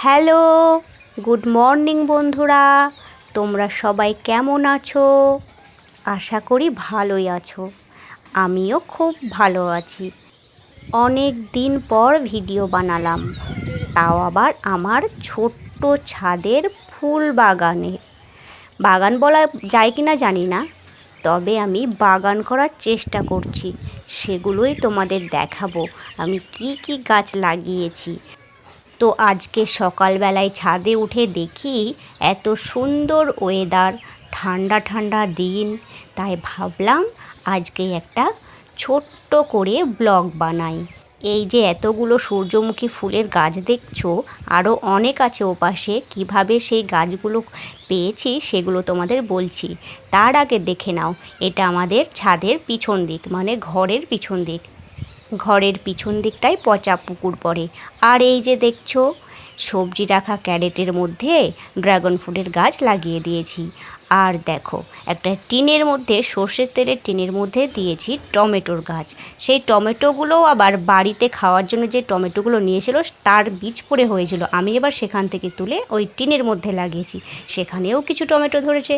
Hello, good morning বন্ধুরা। তোমরা সবাই কেমন আছো? আশা করি ভালোই আছো। আমিও খুব ভালো আছি। অনেক দিন পর ভিডিও বানালাম, তাও আবার আমার ছোট্ট ছাদের ফুল বাগানে। বাগান বলা যায় কি না জানি না, তবে আমি বাগান করার চেষ্টা করছি। সেগুলোই তোমাদের দেখাবো আমি কি কি গাছ লাগিয়েছি। তো আজকে সকালবেলায় ছাদে উঠে দেখি এত সুন্দর ওয়েদার, ঠান্ডা ঠান্ডা দিন, তাই ভাবলাম আজকে একটা ছোট্ট করে ব্লগ বানাই। এই যে এতগুলো সূর্যমুখী ফুলের গাছ দেখছো, আরও অনেক আছে ওপাশে। কিভাবে সেই গাছগুলো পেয়েছি সেগুলো তোমাদের বলছি। তার আগে দেখে নাও, এটা আমাদের ছাদের পিছন দিক, মানে ঘরের পিছন দিক। ঘরের পিছন দিকটায় পচা পুকুর পড়ে। আর এই যে দেখছো, সবজি রাখা ক্যারেটের মধ্যে ড্রাগন ফ্রুটের গাছ লাগিয়ে দিয়েছি। আর দেখো, একটা টিনের মধ্যে, সর্ষের তেলের টিনের মধ্যে দিয়েছি টমেটোর গাছ। সেই টমেটোগুলোও আবার বাড়িতে খাওয়ার জন্য যে টমেটোগুলো নিয়েছিল তার বীজ পড়ে হয়েছিল, আমি এবার সেখান থেকে তুলে ওই টিনের মধ্যে লাগিয়েছি। সেখানেও কিছু টমেটো ধরেছে।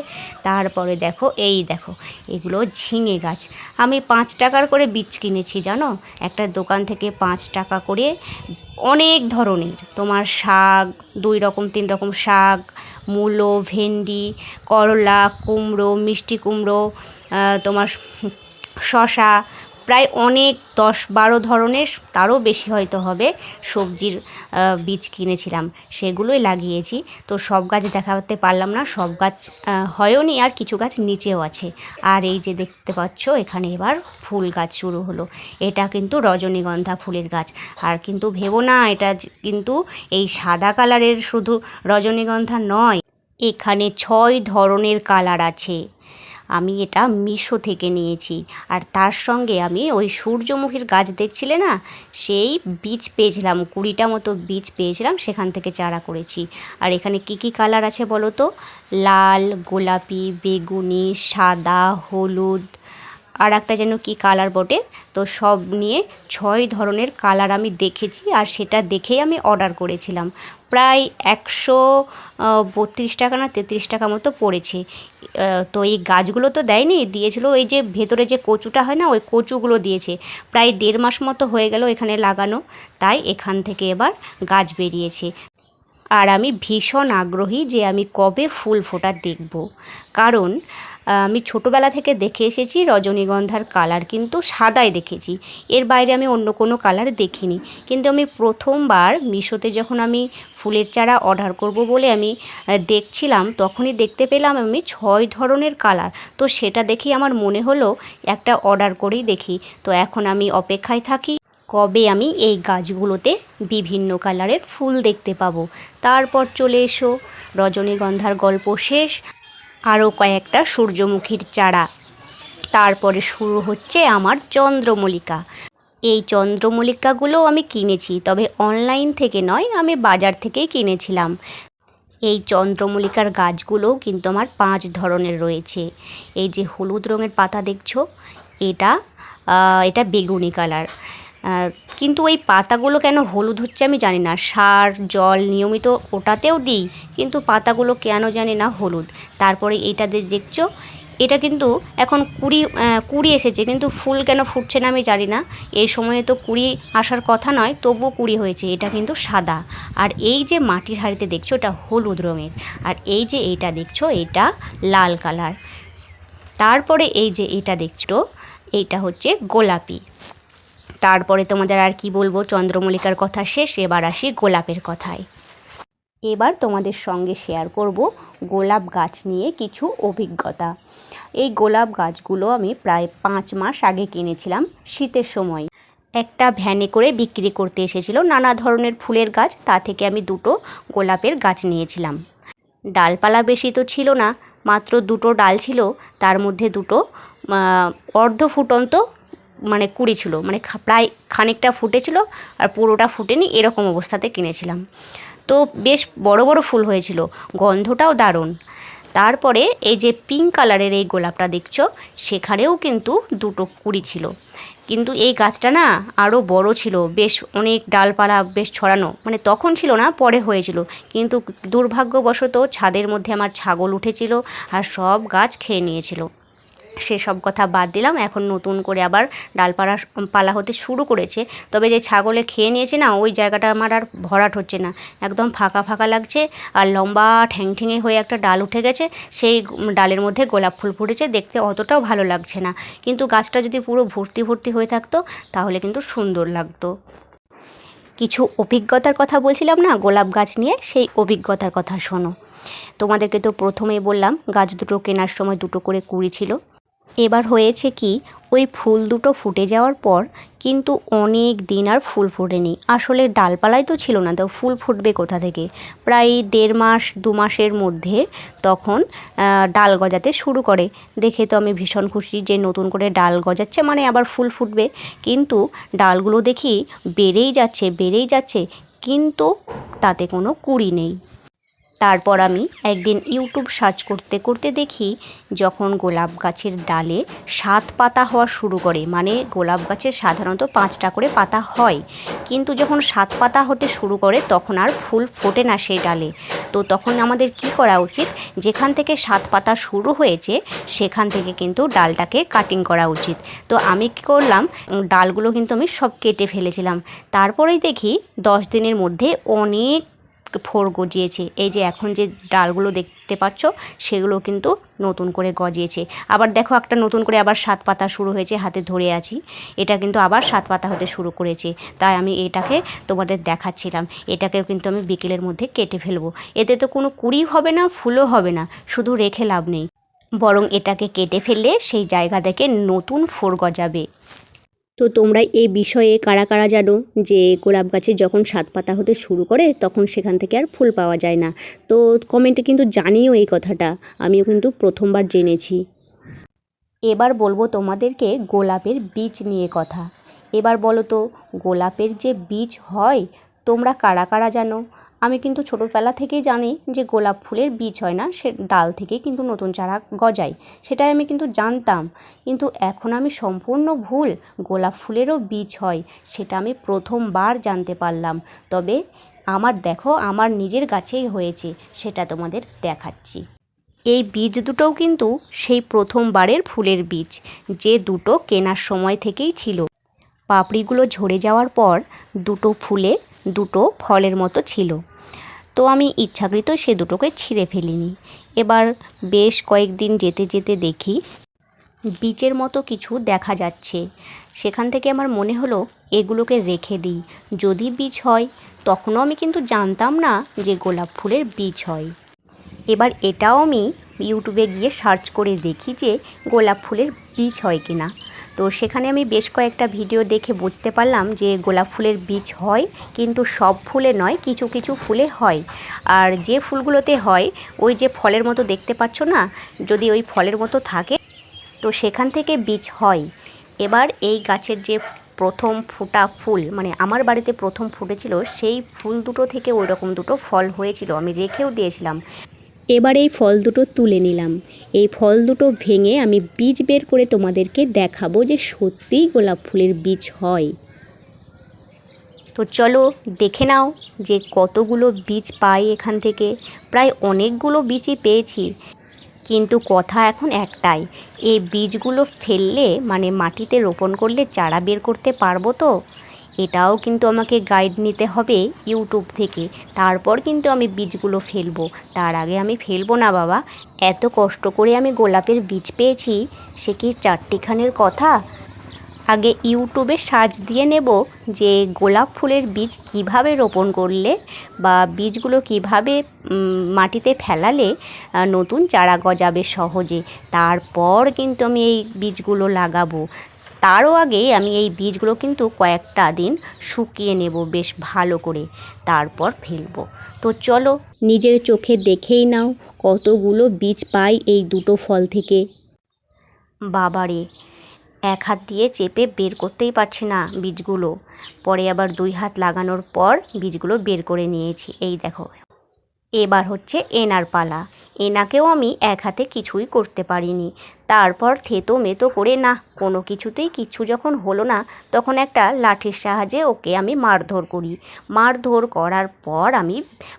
তারপরে দেখো, এই দেখো, এগুলো ঝিঙে গাছ। আমি 5 টাকার করে বীজ কিনেছি জানো, একটা দোকান থেকে 5 টাকা করে। অনেক ধরনের, তোমার শাক, 2 রকম 3 রকম শাক, মূলো, ভেন্ডি, করলা, কুমড়ো, মিষ্টি কুমড়ো, তোমার শশা, প্রায় অনেক 10-12 ধরনের, তারও বেশি হয়তো হবে, সবজির বীজ কিনেছিলাম। সেগুলোই লাগিয়েছি। তো সব গাছ দেখাতে পারলাম না, সব গাছ হয়ওনি, আর কিছু গাছ নিচেও আছে। আর এই যে দেখতে পাচ্ছ, এখানে এবার ফুল গাছ শুরু হলো। এটা কিন্তু রজনীগন্ধা ফুলের গাছ। আর কিন্তু ভেবো না, এটা কিন্তু এই সাদা কালারের শুধু রজনীগন্ধা নয়, এখানে 6 ধরনের কালার আছে। আমি এটা মিশো থেকে নিয়েছি। আর তার সঙ্গে আমি ওই সূর্যমুখীর গাছ দেখছিলে না, সেই বীজ পেয়েছিলাম, 20টা মতো বীজ পেয়েছিলাম, সেখান থেকে চারা করেছি। আর এখানে কি কি কালার আছে বলো তো? লাল, গোলাপি, বেগুনি, সাদা, হলুদ, আর একটা যেন কি কালার বটে। তো সব নিয়ে 6 ধরনের কালার আমি দেখেছি, আর সেটা দেখেই আমি অর্ডার করেছিলাম। প্রায় 132 টাকা না 33 টাকা মতো পড়েছে। তো এই গাছগুলো তো দেয়নি, দিয়েছিল এই যে ভেতরে যে কচুটা হয় না, ওই কচুগুলো দিয়েছে। প্রায় 1.5 মাস মতো হয়ে গেল এখানে লাগানো, তাই এখান থেকে এবার গাছ বেরিয়েছে। আর আমি ভীষণ আগ্রহী যে আমি কবে ফুল ফোটা দেখব। কারণ আমি ছোটোবেলা থেকে দেখে এসেছি রজনীগন্ধার কালার কিন্তু সাদাই দেখেছি, এর বাইরে আমি অন্য কোনো কালার দেখিনি। কিন্তু আমি প্রথমবার মিশোতে যখন আমি ফুলের চারা অর্ডার করব বলে আমি দেখছিলাম, তখনই দেখতে পেলাম আমি 6 ধরনের কালার। তো সেটা দেখেই আমার মনে হলো একটা অর্ডার করেই দেখি। তো এখন আমি অপেক্ষায় থাকি কবে আমি এই গাছগুলোতে বিভিন্ন কালারের ফুল দেখতে পাবো। তারপর চলে এসো, রজনীগন্ধার গল্প শেষ, আরও কয়েকটা সূর্যমুখীর চারা। তারপরে শুরু হচ্ছে আমার চন্দ্রমল্লিকা। এই চন্দ্রমল্লিকাগুলোও আমি কিনেছি, তবে অনলাইন থেকে নয়, আমি বাজার থেকেই কিনেছিলাম। এই চন্দ্রমল্লিকার গাছগুলোও কিন্তু আমার 5 ধরনের রয়েছে। এই যে হলুদ রঙের পাতা দেখছো, এটা এটা বেগুনি কালার। কিন্তু ওই পাতাগুলো কেন হলুদ হচ্ছে আমি জানি না। সার জল নিয়মিত ওটাতেও দিই, কিন্তু পাতাগুলো কেন জানি না হলুদ। তারপরে এইটা দেখছো, এটা কিন্তু এখন কুড়ি এসেছে, কিন্তু ফুল কেন ফুটছে না আমি জানি না। এই সময়ে তো কুড়ি আসার কথা নয়, তবুও কুড়ি হয়েছে। এটা কিন্তু সাদা। আর এই যে মাটির হাঁড়িতে দেখছো, এটা হলুদ রঙের। আর এই যে এইটা দেখছো, এটা লাল কালার। তারপরে এই যে এটা দেখছো, এইটা হচ্ছে গোলাপি। তারপরে তোমাদের আর কি বলবো, চন্দ্রমল্লিকার কথা শেষ, এবার আসি গোলাপের কথায়। এবার তোমাদের সঙ্গে শেয়ার করব গোলাপ গাছ নিয়ে কিছু অভিজ্ঞতা। এই গোলাপ গাছগুলো আমি প্রায় 5 মাস আগে কিনেছিলাম, শীতের সময়। একটা ভ্যানে করে বিক্রি করতে এসেছিল নানা ধরনের ফুলের গাছ, তা থেকে আমি 2টো গোলাপের গাছ নিয়েছিলাম। ডালপালা বেশি তো ছিল না, মাত্র 2টো ডাল ছিল, তার মধ্যে 2টো অর্ধ ফুটন্ত, মানে কুড়ি ছিল, মানে প্রায় খানিকটা ফুটেছিল আর পুরোটা ফুটেনি, এরকম অবস্থাতে কিনেছিলাম। তো বেশ বড় বড় ফুল হয়েছিল, গন্ধটাও দারুণ। তারপরে এই যে পিঙ্ক কালারের এই গোলাপটা দেখছো, সেখানেও কিন্তু দুটো কুঁড়ি ছিল। কিন্তু এই গাছটা না আরও বড় ছিল, বেশ অনেক ডালপালা বেশ ছড়ানো, মানে তখন ছিল না, পরে হয়েছিল। কিন্তু দুর্ভাগ্যবশত ছাদের মধ্যে আমার ছাগল উঠেছিল আর সব গাছ খেয়ে নিয়েছিল। সেসব কথা বাদ দিলাম, এখন নতুন করে আবার পালা হতে শুরু করেছে। তবে যে ছাগলে খেয়ে নিয়েছে না, ওই জায়গাটা আমার আর ভরাট হচ্ছে না, একদম ফাঁকা ফাঁকা লাগছে। আর লম্বা ঠ্যাংঠেঙে হয়ে একটা ডাল উঠে গেছে, সেই ডালের মধ্যে গোলাপ ফুল ফুটেছে, দেখতে অতটাও ভালো লাগছে না। কিন্তু গাছটা যদি পুরো ভর্তি ভর্তি হয়ে থাকতো তাহলে কিন্তু সুন্দর লাগতো। কিছু অভিজ্ঞতার কথা বলছিলাম না গোলাপ গাছ নিয়ে, সেই অভিজ্ঞতার কথা শোনো। তোমাদেরকে তো প্রথমেই বললাম গাছ দুটো কেনার সময় দুটো করে কুঁড়ি ছিল। এবার হয়েছে কি, ওই ফুল দুটো ফুটে যাওয়ার পর কিন্তু অনেক দিন আর ফুল ফোটেনি। আসলে ডালপালাই তো ছিল না, তো ফুল ফুটবে কোথা থেকে। প্রায় 1.5 মাস 2 মাসের মধ্যে তখন ডাল গজাতে শুরু করে। দেখে তো আমি ভীষণ খুশি যে নতুন করে ডাল গজাচ্ছে, মানে আবার ফুল ফুটবে। কিন্তু ডালগুলো দেখি বেড়েই যাচ্ছে, কিন্তু তাতে কোনো কুঁড়ি নেই। তারপর আমি একদিন ইউটিউব সার্চ করতে করতে দেখি, যখন গোলাপ গাছের ডালে 7 পাতা হওয়া শুরু করে, মানে গোলাপ গাছের সাধারণত 5টা করে পাতা হয়, কিন্তু যখন 7 পাতা হতে শুরু করে তখন আর ফুল ফোটে না সেই ডালে। তো তখন আমাদের কি করা উচিত, যেখান থেকে 7 পাতা শুরু হয়েছে সেখান থেকে কিন্তু ডালটাকে কাটিং করা উচিত। তো আমি কী করলাম, ডালগুলো কিন্তু আমি সব কেটে ফেলেছিলাম। তারপরেই দেখি 10 দিনের মধ্যে অনেক ফোর গজিয়েছে। এই যে এখন যে ডালগুলো দেখতে পাচ্ছ সেগুলো কিন্তু নতুন করে গজিয়েছে। আবার দেখো একটা নতুন করে আবার 7 পাতা শুরু হয়েছে, হাতে ধরে আছি, এটা কিন্তু আবার 7 পাতা হতে শুরু করেছে। তাই আমি এটাকে তোমাদের দেখাচ্ছিলাম। এটাকেও কিন্তু আমি বিকেলের মধ্যে কেটে ফেলবো। এতে তো কোনো কুঁড়ি হবে না, ফুলও হবে না, শুধু রেখে লাভ নেই, বরং এটাকে কেটে ফেললে সেই জায়গা থেকে নতুন ফোর গজাবে। তো তোমরা এই বিষয়ে কারা কারা জানো যে গোলাপ গাছে যখন 7 পাতা হতে শুরু করে তখন সেখান থেকে আর ফুল পাওয়া যায় না? তো কমেন্টে কিন্তু জানিও এই কথাটা, আমিও কিন্তু প্রথমবার জেনেছি। এবার বলবো তোমাদেরকে গোলাপের বীজ নিয়ে কথা। এবার বলো তো, গোলাপের যে বীজ হয় তোমরা কারা কারা জানো? আমি কিন্তু ছোটোবেলা থেকেই জানি যে গোলাপ ফুলের বীজ হয় না, সে ডাল থেকেই কিন্তু নতুন চারা গজায়, সেটাই আমি কিন্তু জানতাম। কিন্তু এখন আমি সম্পূর্ণ ভুল, গোলাপ ফুলেরও বীজ হয়, সেটা আমি প্রথমবার জানতে পারলাম। তবে দেখো আমার নিজের গাছেই হয়েছে, সেটা তোমাদের দেখাচ্ছি। এই বীজ দুটোও কিন্তু সেই প্রথমবারের ফুলের বীজ, যে দুটো কেনার সময় থেকেই ছিল। পাপড়িগুলো ঝরে যাওয়ার পর দুটো ফুলে দুটো ফলের মতো ছিল। তো আমি ইচ্ছাকৃত সে দুটোকে ছিঁড়ে ফেলিনি। এবার বেশ কয়েকদিন যেতে যেতে দেখি বীজের মতো কিছু দেখা যাচ্ছে। সেখান থেকে আমার মনে হলো এগুলোকে রেখে দিই, যদি বীজ হয়। তখনও আমি কিন্তু জানতাম না যে গোলাপ ফুলের বীজ হয়। এবার এটাও আমি ইউটিউবে গিয়ে সার্চ করে দেখি যে গোলাপ ফুলের বীজ হয় কি না। তো সেখানে আমি বেশ কয়েকটা ভিডিও দেখে বুঝতে পারলাম যে গোলাপ ফুলের বীজ হয়, কিন্তু সব ফুলে নয়, কিছু কিছু ফুলে হয়। আর যে ফুলগুলোতে হয়, ওই যে ফলের মতো দেখতে পাচ্ছ না, যদি ওই ফলের মতো থাকে তো সেখান থেকে বীজ হয়। এবার এই গাছের যে প্রথম ফোটা ফুল, মানে আমার বাড়িতে প্রথম ফুটেছিল, সেই ফুল দুটো থেকে ওই রকম দুটো ফল হয়েছিল, আমি রেখেও দিয়েছিলাম। এবার এই ফল দুটো তুলে নিলাম। এই ফল দুটো ভেঙে আমি বীজ বের করে তোমাদেরকে দেখাবো যে সত্যিই গোলাপ ফুলের বীজ হয়। তো চলো দেখে নাও যে কতগুলো বীজ পাই এখান থেকে। প্রায় অনেকগুলো বীজই পেয়েছি, কিন্তু কথা এখন একটাই, এই বীজগুলো ফেললে, মানে মাটিতে রোপণ করলে চারা বের করতে পারবো তো? এটাও কিন্তু আমাকে গাইড নিতে হবে ইউটিউব থেকে, তারপর কিন্তু আমি বীজগুলো ফেলবো। তার আগে আমি ফেলবো না বাবা। এত কষ্ট করে আমি গোলাপের বীজ পেয়েছি, সে কি চারটিখানের কথা? আগে ইউটিউবে সার্চ দিয়ে নেব যে গোলাপ ফুলের বীজ কিভাবে রোপণ করলে বা বীজগুলো কিভাবে মাটিতে ফেলালে নতুন চারা গজাবে সহজে। তারপর কিন্তু আমি এই বীজগুলো লাগাবো। তারও আগে আমি এই বীজগুলো কিন্তু কয়েকটা দিন শুকিয়ে নেব বেশ ভালো করে, তারপর ফেলবো। তো চলো নিজের চোখে দেখেই নাও কতগুলো বীজ পাই এই দুটো ফল থেকে। বাবারে, এক হাত দিয়ে চেপে বের করতেই পারছি না বীজগুলো। পরে আবার 2 হাত লাগানোর পর বীজগুলো বের করে নিয়েছি। এই দেখো, এবার হচ্ছে এনার পালা। এনাকেও আমি এক হাতে কিছুই করতে পারিনি। তারপর থেতো মেতো করে না কোনো কিছুতেই কিচ্ছু যখন হলো না, তখন একটা লাঠির সাহায্যে ওকে আমি মারধর করি। মারধর করার পর আমি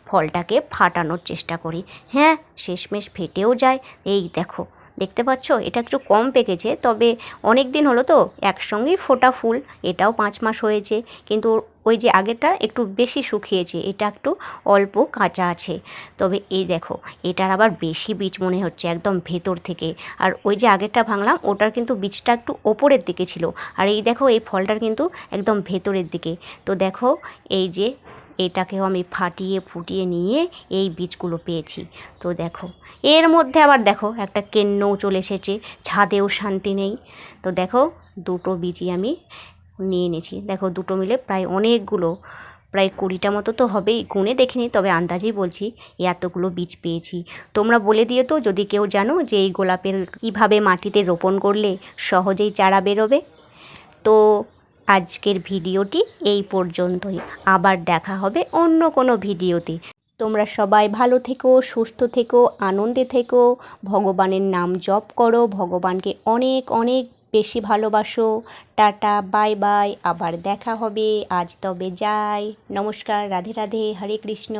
ফলটাকে ফাটানোর চেষ্টা করি। হ্যাঁ, শেষমেশ ফেটেও যায়। এই দেখো, দেখতে পাচ্ছ এটা একটু কম পেকেছে, তবে অনেক দিন হলো তো একসঙ্গেই ফোটা ফুল। এটাও 5 মাস হয়েছে, কিন্তু ওই যে আগেরটা একটু বেশি শুকিয়েছে, এটা একটু অল্প কাঁচা আছে। তবে এই দেখো, এটার আবার বেশি বীজ মনে হচ্ছে একদম ভেতর থেকে। আর ওই যে আগেরটা ভাঙলাম ওটার কিন্তু বীজটা একটু ওপরের দিকে ছিল, আর এই দেখো এই ফলটার কিন্তু একদম ভেতরের দিকে। তো দেখো এই যে এটাকেও আমি ফাটিয়ে ফুটিয়ে নিয়ে এই বীজগুলো পেয়েছি। তো দেখো এর মধ্যে আবার দেখো একটা কেন্নও চলে এসেছে, ছাদেও শান্তি নেই। তো দেখো দুটো বীজই আমি নিয়ে এনেছি। দেখো দুটো মিলে প্রায় অনেকগুলো, প্রায় 20টা মতো তো হবেই, গুনে দেখিনি, তবে আন্দাজেই বলছি এতগুলো বীজ পেয়েছি। তোমরা বলে দিও তো যদি কেউ জানো যে এই গোলাপের কীভাবে মাটিতে রোপণ করলে সহজেই চারা বেরোবে। তো আজকের ভিডিওটি এই পর্যন্তই, আবার দেখা হবে অন্য কোনো ভিডিওতে। তোমরা সবাই ভালো থেকো, সুস্থ থেকো, আনন্দে থেকো, ভগবানের নাম জপ করো, ভগবানকে অনেক অনেক বেশি ভালোবাসো। টাটা, বাই বাই, আবার দেখা হবে। আজ তবে যাই। নমস্কার, রাধে রাধে, হরে কৃষ্ণ।